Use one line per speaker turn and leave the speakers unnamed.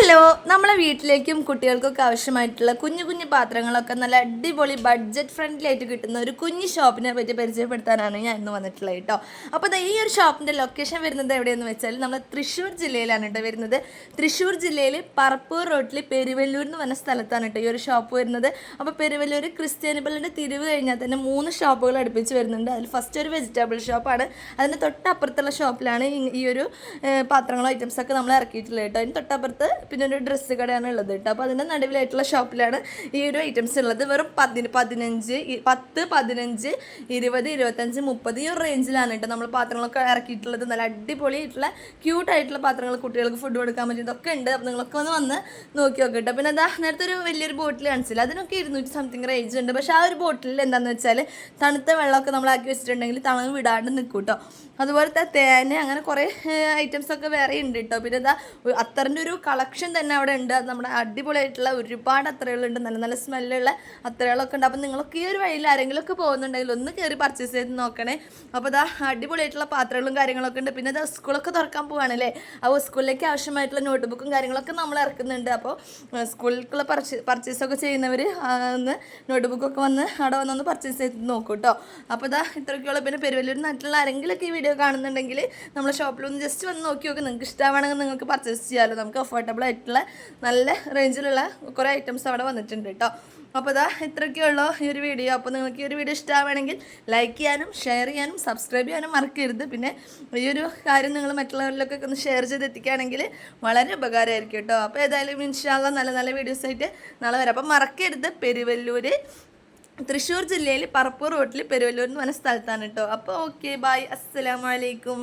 Hello, നമ്മളെ വീട്ടിലേക്കും കുട്ടികൾക്കൊക്കെ ആവശ്യമായിട്ടുള്ള കുഞ്ഞു കുഞ്ഞു പാത്രങ്ങളൊക്കെ നല്ല അടിപൊളി ബഡ്ജറ്റ് ഫ്രണ്ട്ലി ആയിട്ട് കിട്ടുന്ന ഒരു കുഞ്ഞു ഷോപ്പിനെ പറ്റി പരിചയപ്പെടുത്താനാണ് ഞാൻ ഇന്ന് വന്നിട്ടുള്ളത് കേട്ടോ. അപ്പോൾ ഈ ഒരു ഷോപ്പിൻ്റെ ലൊക്കേഷൻ വരുന്നത് എവിടെയെന്ന് വെച്ചാൽ നമ്മൾ തൃശ്ശൂർ ജില്ലയിലാണ് കേട്ടോ വരുന്നത്. തൃശ്ശൂർ ജില്ലയിൽ പറപ്പൂർ റോട്ടിൽ പെരുവല്ലൂർ എന്ന് പറഞ്ഞ സ്ഥലത്താണ് കേട്ടോ ഈ ഒരു ഷോപ്പ് വരുന്നത്. അപ്പോൾ പെരുവല്ലൂർ ക്രിസ്ത്യാനിബിളിൻ്റെ തിരിവ് കഴിഞ്ഞാൽ തന്നെ 3 ഷോപ്പുകൾ അടുപ്പിച്ച് വരുന്നുണ്ട്. അതിൽ ഫസ്റ്റ് ഒരു വെജിറ്റബിൾ ഷോപ്പാണ്. അതിൻ്റെ തൊട്ടപ്പുറത്തുള്ള ഷോപ്പിലാണ് ഈ ഒരു പാത്രങ്ങളോ ഐറ്റംസൊക്കെ നമ്മൾ ഇറക്കിയിട്ടുള്ളത് കേട്ടോ. അതിന് തൊട്ടപ്പുറത്ത് പിന്നെ ഒരു ഡ്രസ്സ് കടയാണ് ഉള്ളത് കേട്ടോ. അപ്പോൾ അതിൻ്റെ നടുവിലായിട്ടുള്ള ഷോപ്പിലാണ് ഈ ഒരു ഐറ്റംസ് ഉള്ളത്. വെറും 15, 10, 15, 20, 25, 30 ഈ ഒരു റേഞ്ചിലാണ് കേട്ടോ നമ്മൾ പാത്രങ്ങളൊക്കെ ഇറക്കിയിട്ടുള്ളത്. നല്ല അടിപൊളിയായിട്ടുള്ള ക്യൂട്ടായിട്ടുള്ള പാത്രങ്ങൾ, കുട്ടികൾക്ക് ഫുഡ് കൊടുക്കാൻ പറ്റിയതൊക്കെ ഉണ്ട്. അപ്പോൾ നിങ്ങളൊക്കെ ഒന്ന് നോക്കി നോക്കി കേട്ടോ. പിന്നെ നേരത്തെ ഒരു വലിയൊരു ബോട്ടിൽ കാണിച്ചില്ല, അതിനൊക്കെ 200 സംതിങ് റേഞ്ച് ഉണ്ട്. പക്ഷേ ആ ഒരു ബോട്ടിൽ എന്താണെന്ന് വെച്ചാൽ തണുത്ത വെള്ളമൊക്കെ നമ്മളാക്കി വെച്ചിട്ടുണ്ടെങ്കിൽ തണുവ് വിടാണ്ട് നിൽക്കും കേട്ടോ. അതുപോലത്തെ തേന് അങ്ങനെ കുറേ ഐറ്റംസൊക്കെ വേറെ ഉണ്ട് കേട്ടോ. പിന്നെ അത്തറിൻ്റെ ഒരു കളക്ഷൻ തന്നെ അവിടെ ഉണ്ട്. നമ്മുടെ അടിപൊളിയായിട്ടുള്ള ഒരുപാട് അത്രകളുണ്ട്, നല്ല നല്ല സ്മെല്ലുള്ള അത്രകളൊക്കെ ഉണ്ട്. അപ്പോൾ നിങ്ങളൊക്കെ ഈ ഒരു വഴിയിൽ ആരെങ്കിലുമൊക്കെ പോകുന്നുണ്ടെങ്കിൽ ഒന്ന് കയറി പർച്ചേസ് ചെയ്ത് നോക്കണേ. അപ്പോൾ അടിപൊളിയായിട്ടുള്ള പാത്രങ്ങളും കാര്യങ്ങളൊക്കെ ഉണ്ട്. പിന്നെ സ്കൂളൊക്കെ തുറക്കാൻ പോവാണല്ലേ, അപ്പോൾ സ്കൂളിലേക്ക് ആവശ്യമായിട്ടുള്ള നോട്ട് ബുക്കും കാര്യങ്ങളൊക്കെ നമ്മൾ ഇറക്കുന്നുണ്ട്. അപ്പോൾ സ്കൂളിലേക്കുള്ള പർച്ചേസൊക്കെ ചെയ്യുന്നവർ ഒന്ന് നോട്ട് ബുക്കൊക്കെ വന്ന് അവിടെ വന്നൊന്ന് പർച്ചേസ് ചെയ്ത് നോക്കൂ കേട്ടോ. അപ്പോൾ ഇത്രയൊക്കെയുള്ള. പിന്നെ പെരുവല്ലൂർ നാട്ടിലുള്ള ആരെങ്കിലുമൊക്കെ ഈ വീഡിയോ കാണുന്നുണ്ടെങ്കിൽ നമ്മുടെ ഷോപ്പിലൊന്ന് ജസ്റ്റ് വന്ന് നോക്കി നോക്കി. നിങ്ങൾക്ക് ഇഷ്ടമാണെങ്കിൽ നിങ്ങൾക്ക് പർച്ചേസ് ചെയ്യാമല്ലോ. നമുക്ക് അഫോർഡബിൾ ആയിട്ടുള്ള നല്ല റേഞ്ചിലുള്ള കുറേ ഐറ്റംസ് അവിടെ വന്നിട്ടുണ്ട് കേട്ടോ. അപ്പോൾ ഇത്രയൊക്കെയുള്ളൂ ഈ ഒരു വീഡിയോ. അപ്പോൾ നിങ്ങൾക്ക് ഈ ഒരു വീഡിയോ ഇഷ്ടമാണെങ്കിൽ ലൈക്ക് ചെയ്യാനും ഷെയർ ചെയ്യാനും സബ്സ്ക്രൈബ് ചെയ്യാനും മറക്കരുത്. പിന്നെ ഈ ഒരു കാര്യം നിങ്ങൾ മറ്റുള്ളവരിലൊക്കെ ഒന്ന് ഷെയർ ചെയ്ത് എത്തിക്കുകയാണെങ്കിൽ വളരെ ഉപകാരമായിരിക്കും കേട്ടോ. അപ്പോൾ ഏതായാലും ഇൻഷാ അല്ലാഹ് നല്ല നല്ല വീഡിയോസായിട്ട് നാളെ വരാം. അപ്പോൾ മറക്കരുത്, പെരുവല്ലൂർ തൃശ്ശൂർ ജില്ലയിൽ പറപ്പൂർ റോട്ടിൽ പെരുവല്ലൂർ എന്ന് പറഞ്ഞ സ്ഥലത്താണ് കേട്ടോ. അപ്പോൾ ഓക്കെ, ബൈ, അസ്സലാമു അലൈക്കും.